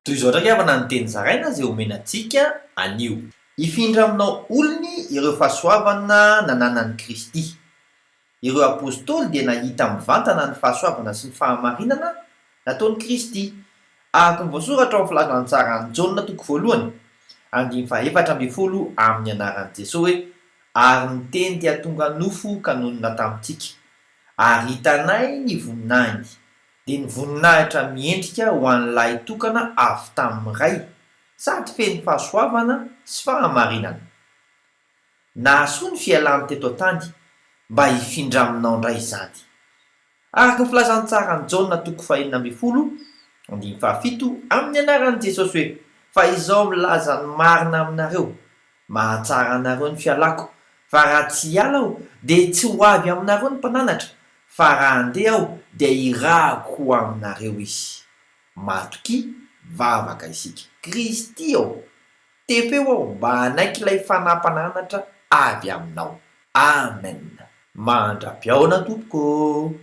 toy izao ndraiky avana ny teny zaraina zay omenantsika anio. Ifindra aminao olony ireo fahasoavana nananan'i Kristy. Ireo apôstôly dia nahita mivantana ny fahasoavana sy ny fahamarinana nataon'i Kristy. Araka ny voasoratra ao amin'ny filazantsara ny Jaona toko voalohany 7:20 amin'ny anaran'i Jesosy hoe ary ny teny dia tonga nofo kanonona tamintsika ary hitanay ny voninahiny dia ny voninahitra miendrika ho an'ilay tokana avy tamin'ny ray sady feno fahasoavana sy fahamarinana. Nahasoa ny fialany teto an-tany mba hifindra aminao indray izany. Araka ny filazantsara ny Jaona toko 4:7 amin'ny anaran'i Jesosy hoe fa izao milaza ny marina aminareo, mahatsara anareo ny fialako, fa raha tsy hiala aho dia tsy ho avy aminareo ny mpananatra, fa raha andeha aho dia hirahako ho aminareo izy. Matoky vavaka isika. Kristy aho, tefeo aho mba hanaiky ilay fanampananatra avy aminao. Amen. Mandra-piaona tompoko.